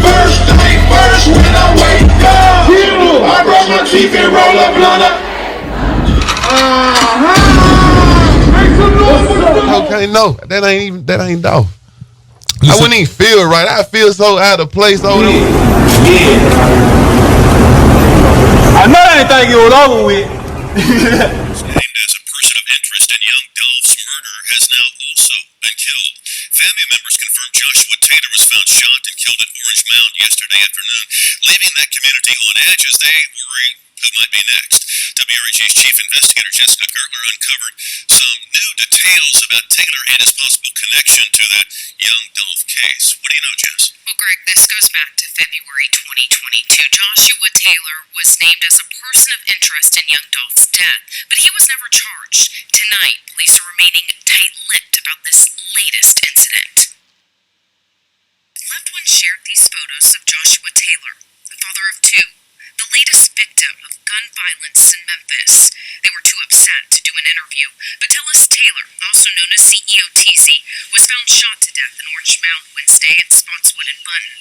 First thing first, when I wake up, I brush my teeth and roll up blunt up. Okay, no, that ain't Dolph. I wouldn't even feel right. I feel so out of place over there. I know I didn't think it was over with. Named as a person of interest in young Dolph's murder has now also been killed. Family members confirmed Joshua Taylor was found shot and killed at Orange Mound yesterday afternoon, leaving that community on edge as they worry who might be next. WREG's chief investigator Jessica Gertler uncovered some new details about Taylor and his possible connection to that young Dolph case. What do you know, Jess? Well, Greg, this goes back to February 2022. Joshua Taylor was named as a person of interest in young Dolph's death, but he was never charged. Tonight, police are remaining tight-lipped about this latest incident. Loved ones shared these photos of Joshua Taylor, the father of two, the latest victim of gun violence in Memphis. They were too upset to do an interview, but Tellis Taylor, also known as CEO TZ, was found shot to death in Orange Mound Wednesday at Spotswood and Bunton.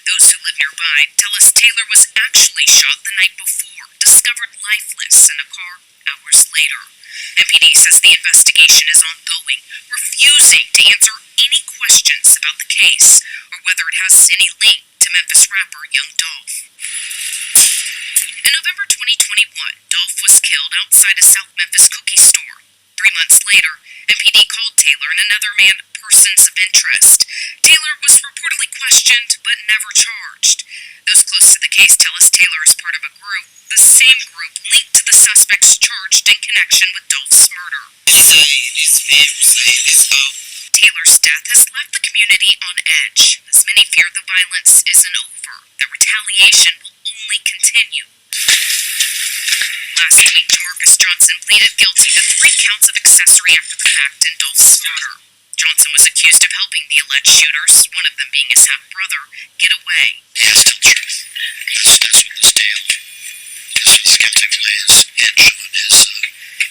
Those who live nearby tell us Taylor was actually shot the night before, discovered lifeless in a car hours later. MPD says the investigation is ongoing, refusing to answer any questions about the case or whether it has any link to Memphis rapper Young Dolph. In November 2021, Dolph was killed outside a South Memphis cookie store. 3 months later, MPD called Taylor and another man persons of interest. Taylor was reportedly questioned but never charged. Those close to the case tell us Taylor is part of a group, the same group linked to the suspects charged in connection with Dolph's murder. Taylor's death has left the community on edge, as many fear the violence isn't over, that retaliation will only continue. Last week, Demarcus Johnson pleaded guilty to 3 counts of accessory after the fact in Dolph's murder. Johnson was accused of helping the alleged shooters, one of them being his half-brother, get away. That's still true. That's what this deal is guilty of Lance and Sean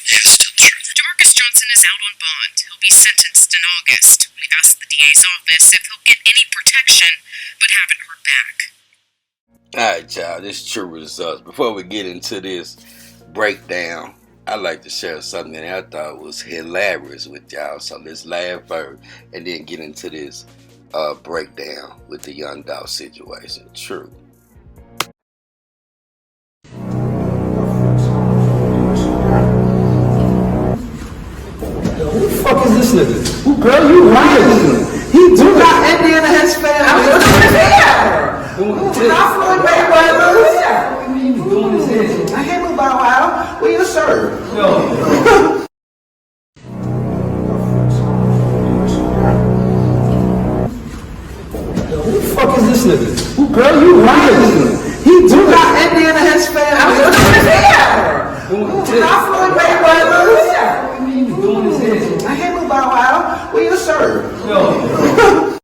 is still true. Demarcus Johnson is out on bond. He'll be sentenced in August. We've asked the DA's office if he'll get any protection, but haven't heard back. Alright, y'all, this is True Results. Before we get into this breakdown, I'd like to share something that I thought was hilarious with y'all. So let's laugh first and then get into this breakdown with the Young Dolph situation. True. Who the fuck is this nigga? Well, girl, you lying. He do got Indiana his family. I was here. I flew back by the What do you mean doing his head? I hate about Wow. Where you serve? Yo. Who the fuck is this nigga? Well, girl, you lying. He do got Indiana his family. I was here. I flew back by the What do you mean doing his head? I hate about Wow. Where you serve? Yo.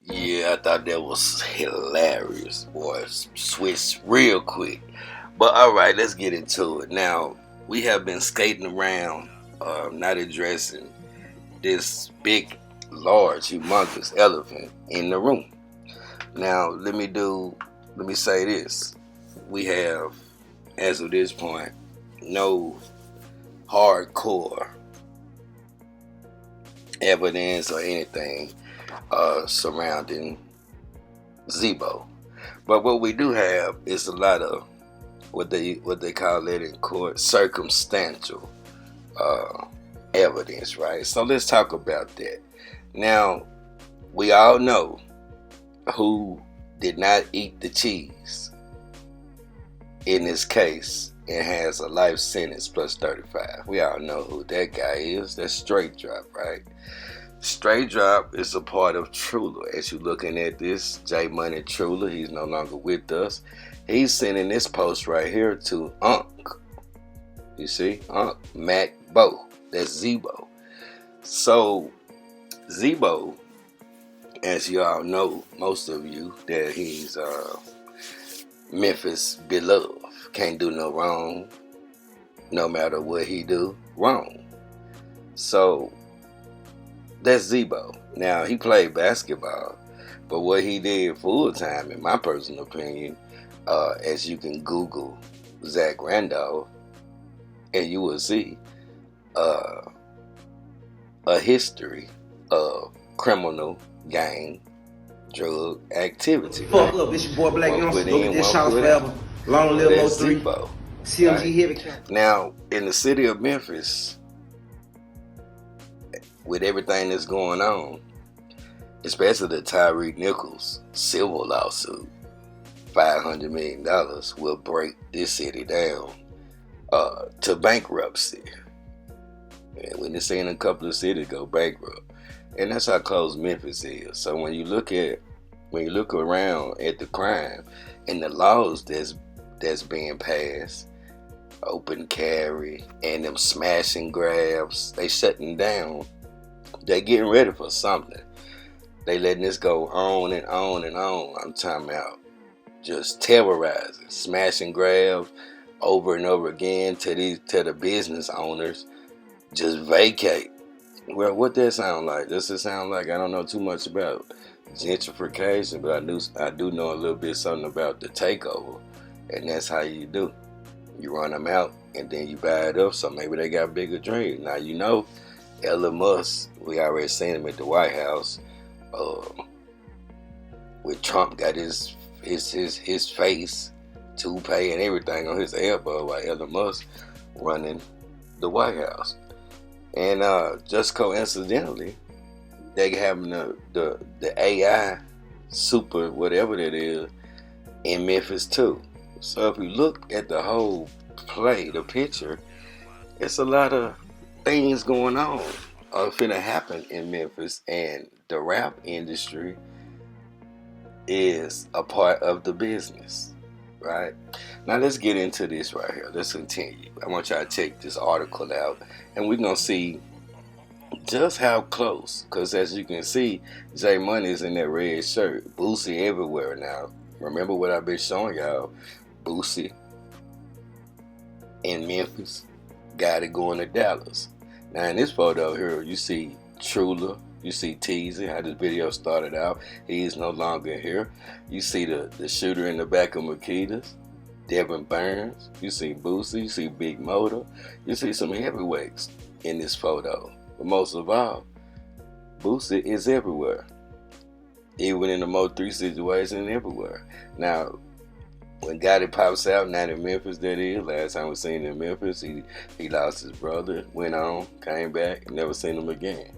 Yeah, I thought that was hilarious, boy. Switch real quick. But alright, let's get into it. Now, we have been skating around, not addressing this big, large, humongous elephant in the room. Now, let me say this. We have, as of this point, no hardcore evidence or anything surrounding Zebo. But what we do have is a lot of what they call it in court, circumstantial evidence, right? So let's talk about that. Now, we all know who did not eat the cheese in this case and has a life sentence plus 35. We all know who that guy is. That's Straight Drop, right? Straight Drop is a part of Trulla. As you're looking at this, J Money Trulla, he's no longer with us. He's sending this post right here to Unc. You see? Unc Mac Bo. That's Zebo. So, Zebo, as you all know, most of you, that he's Memphis beloved. Can't do no wrong. No matter what he do, wrong. So, That's Zebo. Now, he played basketball, but what he did full time, in my personal opinion, as you can Google Zach Randolph, and you will see a history of criminal gang drug activity. Fuck up, this your boy Black Youngster. Go get this shots forever. Long live Mo 3. Zebo. CMG heavy count. Now, in the city of Memphis, with everything that's going on, especially the Tyree Nichols civil lawsuit, $500 million will break this city down to bankruptcy. And when they're seeing a couple of cities go bankrupt, and that's how close Memphis is. So when you look around at the crime and the laws that's being passed, open carry and them smash and grabs, they shutting down. They getting ready for something. They letting this go on and on and on. I'm talking about just terrorizing, smash and grab over and over again to the business owners. Just vacate. Well, what that sound like? Does it sound like, I don't know too much about gentrification, but I do know a little bit something about the takeover, and that's how you do. You run them out, and then you buy it up. So maybe they got bigger dreams. Now you know, Elon Musk. We already seen him at the White House. With Trump got his face, toupee, and everything on his elbow, while Elon Musk running the White House. And just coincidentally, they having the AI super whatever that is in Memphis too. So if you look at the whole play, the picture, it's a lot of things going on finna happen in Memphis, and the rap industry is a part of the business, right? Now let's get into this right here. Let's continue. I want y'all to check this article out, and we're gonna see just how close, because as you can see, J Money is in that red shirt. Boosie everywhere now. Remember what I've been showing y'all? Boosie in Memphis, got it going to Dallas. Now in this photo here, you see Trulla, you see Teasy, how this video started out. He is no longer here. You see the shooter in the back of Makita's, Devin Burns. You see Boosie, you see Big Motor. You see some heavyweights in this photo. But most of all, Boosie is everywhere. Even in the Mo 3 situation, everywhere. Now, when Gotti pops out, not in Memphis, that is. Last time we seen him in Memphis, he lost his brother, went on, came back, never seen him again.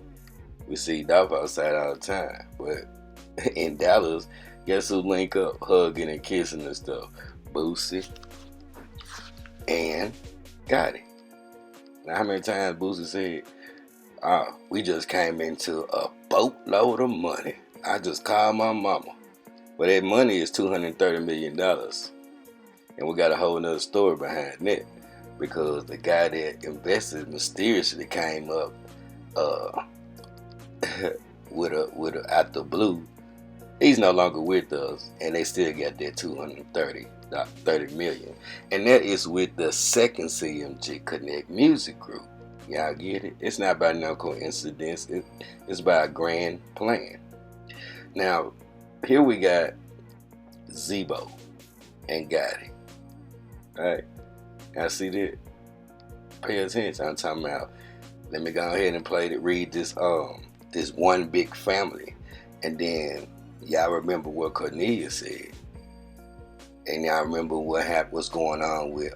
We see Dolph outside all the time. But in Dallas, guess who link up, hugging and kissing and stuff? Boosie and Gotti. Now, how many times Boosie said, we just came into a boatload of money. I just called my mama. But that money is $230 million. And we got a whole nother story behind that. Because the guy that invested mysteriously came up with a out the blue. He's no longer with us. And they still got that $230 million. And that is with the second CMG Connect Music Group. Y'all get it? It's not by no coincidence. It's by a grand plan. Now, here we got Zebo and Gotti. Alright, y'all see that? Pay attention. I'm talking about. Let me go ahead and read this one big family, and then y'all remember what Cornelius said, and y'all remember what's going on with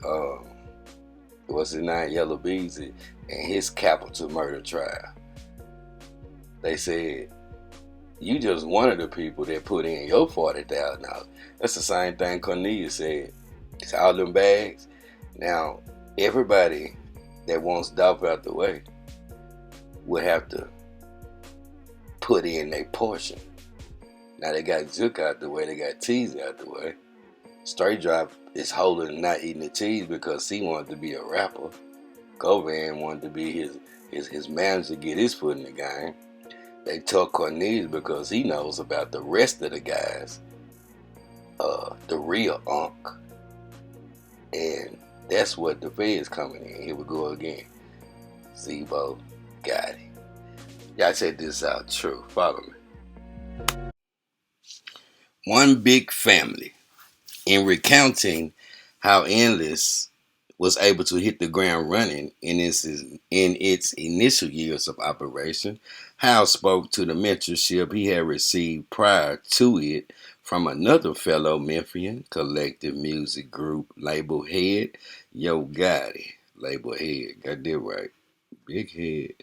what's his name, Yellow Beezy, and his capital murder trial. They said, you just one of the people that put in your $40,000. That's the same thing Cornelius said. It's all them bags. Now, everybody that wants Dolph out the way would have to put in their portion. Now they got Zook out the way, they got Tease out the way. Straight Drop is holding and not eating the cheese because he wanted to be a rapper. Govan wanted to be his manager, get his foot in the game. They took Cornelius because he knows about the rest of the guys, the real unk. And that's what the Fed's coming in. Here we go again. Zebo, Gotti. Y'all check this out. True. Follow me. One big family. In recounting how Endless was able to hit the ground running in its initial years of operation, Hal spoke to the mentorship he had received prior to it from another fellow Memphian collective music group label head, Yo Gotti. Label head, got that right. Big head.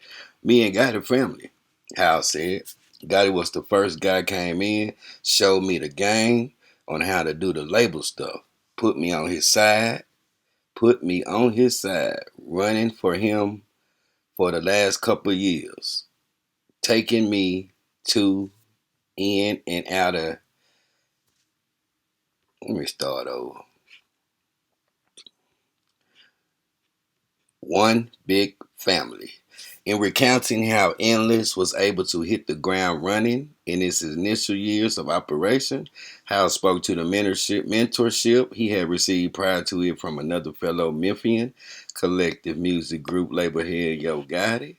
Me and Gotti family, Hal said. Gotti was the first guy came in, showed me the game on how to do the label stuff, put me on his side, running for him for the last couple of years, taking me to in and out of. Let me start over. One big family. In recounting how Endless was able to hit the ground running in its initial years of operation, Hal spoke to the mentorship he had received prior to it from another fellow Memphian collective music group label head, Yo Gotti.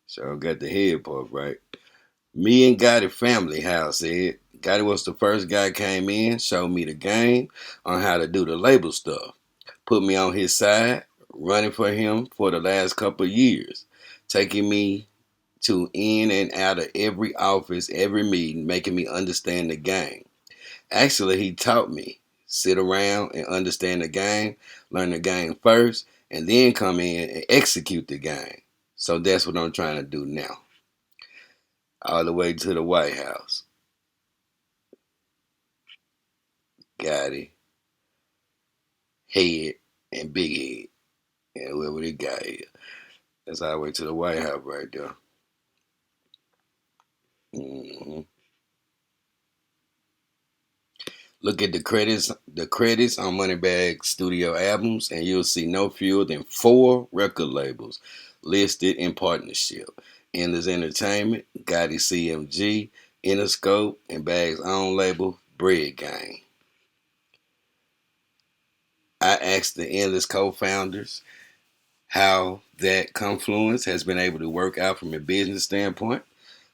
So I got the head part right. Me and Gotti family, Hal said. Gotti was the first guy came in, showed me the game on how to do the label stuff, put me on his side, running for him for the last couple of years, taking me to in and out of every office, every meeting, making me understand the game. Actually, he taught me sit around and understand the game, learn the game first, and then come in and execute the game. So that's what I'm trying to do now. All the way to the White House. Gotti, Head, and Big Head. And whoever they got here. That's all the way to the White House right there. Mm-hmm. Look at the credits on Moneybagg studio albums, and you'll see no fewer than 4 record labels listed in partnership. Endless Entertainment, Gotti CMG, Interscope, and Bag's own label, Bread Gang. I asked the Endless co-founders how that confluence has been able to work out from a business standpoint.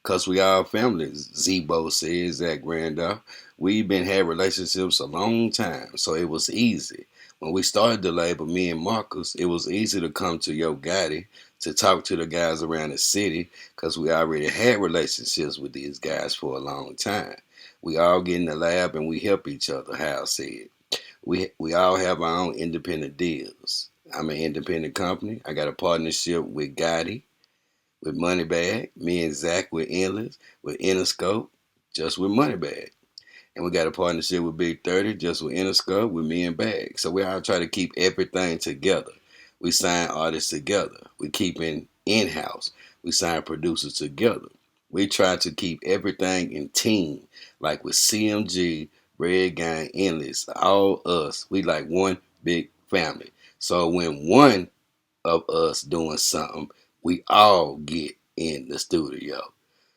Because we all family, Zebo says, Zach Randolph. We've been had relationships a long time, so it was easy. When we started the label, me and Marcus, it was easy to come to Yo Gotti to talk to the guys around the city because we already had relationships with these guys for a long time. We all get in the lab and we help each other, Hal said. We all have our own independent deals. I'm an independent company. I got a partnership with Gotti, with Moneybagg, me and Zach with Endless, with Interscope, just with Moneybagg. And we got a partnership with Big 30, just with Interscope, with me and Bag. So we all try to keep everything together. We sign artists together. We keeping in-house. We sign producers together. We try to keep everything in team, like with CMG, Red Gang, Endless, all us. We like one big family. So when one of us doing something, we all get in the studio.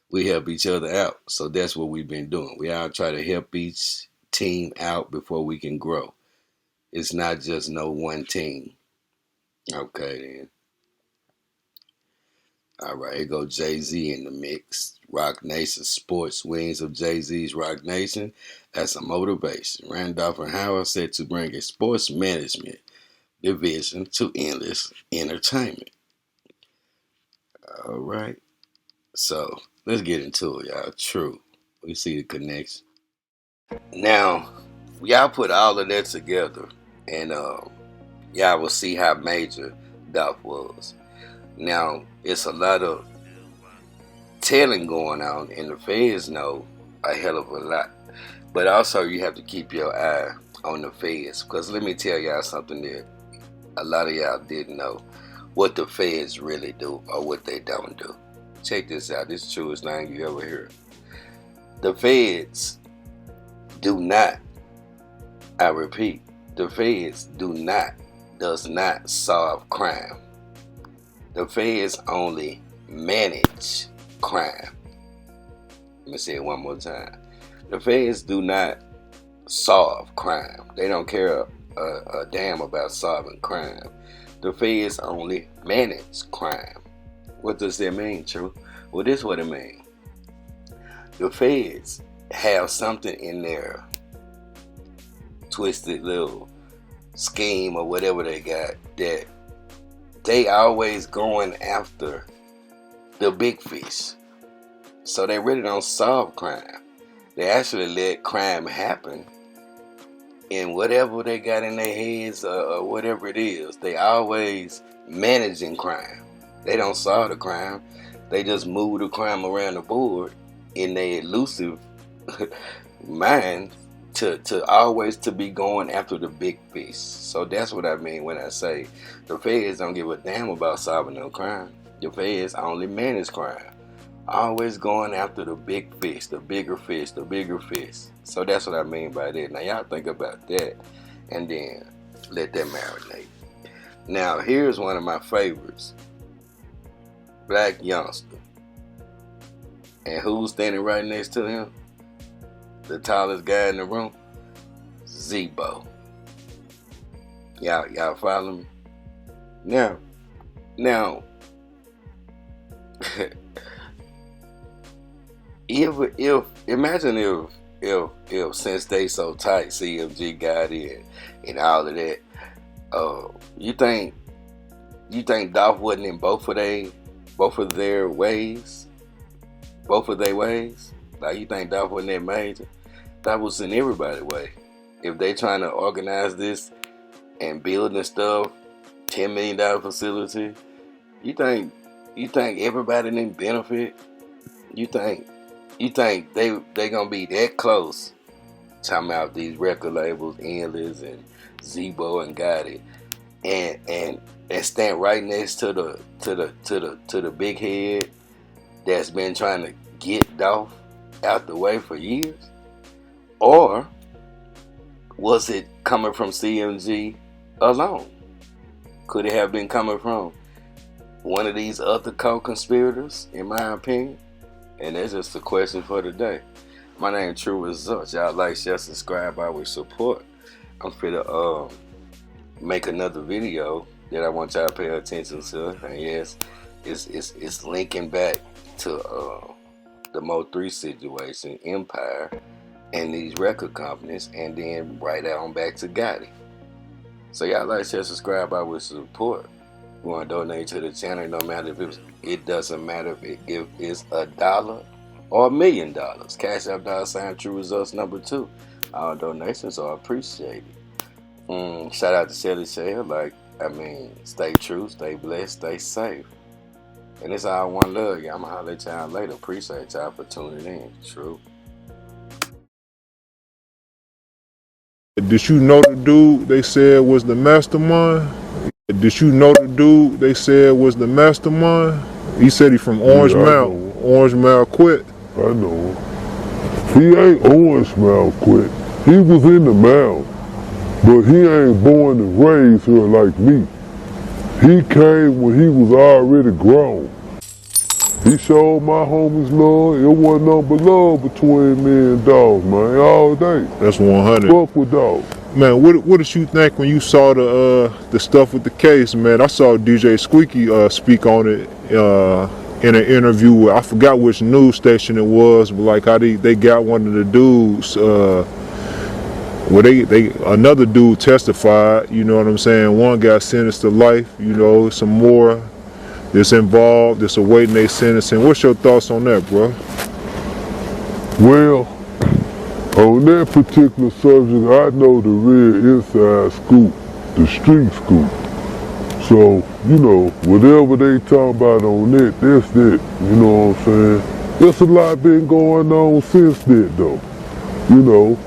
We help each other out. So that's what we've been doing. We all try to help each team out before we can grow. It's not just no one team. Okay then. All right, here go Jay-Z in the mix. Rock Nation Sports, wings of Jay-Z's Rock Nation. That's a motivation. Randolph and Howard said to bring a sports management division to Endless Entertainment. All right. So let's get into it, y'all. True. We see the connection. Now, y'all put all of that together, and y'all will see how major Dolph was. Now, it's a lot of telling going on, and the feds know a hell of a lot. But also, you have to keep your eye on the feds, because let me tell y'all something that a lot of y'all didn't know. What the feds really do or what they don't do. Check this out. This is the truest thing you ever heard. The feds do not, I repeat, the feds does not solve crime. The feds only manage crime. Let me say it one more time. The feds do not solve crime. They don't care a damn about solving crime. The feds only manage crime. What does that mean, True? Well, this is what it means. The feds have something in their twisted little scheme or whatever they got that they always going after the big fish. So they really don't solve crime. They actually let crime happen. And whatever they got in their heads or whatever it is, they always managing crime. They don't solve the crime. They just move the crime around the board in their elusive mind to always to be going after the big fish. So that's what I mean when I say the feds don't give a damn about solving no crime. The feds only manage crime. Always going after the big fish, the bigger fish, the bigger fish. So that's what I mean by that. Now y'all think about that and then let that marinate. Now here's one of my favorites. Black youngster. And who's standing right next to him? The tallest guy in the room? Zebo. Y'all follow me? Now imagine if since they so tight, CMG got in and all of that, you think Dolph wasn't in both of their ways? Like, you think Dolph wasn't that major? Dolph was in everybody's way. If they trying to organize this and building stuff, $10 million facility, you think everybody didn't benefit? You think they gonna be that close? Talking about these record labels, Endless and Zebo and Gotti, and stand right next to the big head that's been trying to get Dolph out the way for years? Or was it coming from CMG alone? Could it have been coming from one of these other co-conspirators, in my opinion? And that's just a question for today. My name is TRURESULTS. Y'all like, share, subscribe, always support. I'm finna make another video that I want y'all to pay attention to. And yes, it's linking back to the Mo3 situation, Empire, and these record companies, and then right on back to Gotti. So y'all like, share, subscribe, always support. You want to donate to the channel, no matter if it doesn't matter if it's $1 or $1 million. Cash App $ TRURESULTS #2. All donations are appreciated. Shout out to Shelly Shale. Stay true, stay blessed, stay safe. And it's all one love, y'all. I'ma holler at y'all later. Appreciate y'all for tuning in. True. Did you know the dude they said was the mastermind? Did you know the dude they said was the mastermind? He said he from Orange Mound. Orange Mound quit. I know him. He ain't Orange Mound quit. He was in the mound, but he ain't born and raised here like me. He came when he was already grown. He showed my homies love. It wasn't nothing but love between me and Dolph, man, all day. That's 100. Fuck with Dolph. Man, what did you think when you saw the stuff with the case, man? I saw DJ Squeaky speak on it in an interview with, I forgot which news station it was, but like how they got one of the dudes, another dude testified, you know what I'm saying? One got sentenced to life, you know, some more that's involved, that's awaiting their sentencing. What's your thoughts on that, bro? Well, on that particular subject, I know the real inside scoop, the street scoop. So, you know, whatever they talk about on that, that's that. You know what I'm saying? There's a lot been going on since that, though. You know,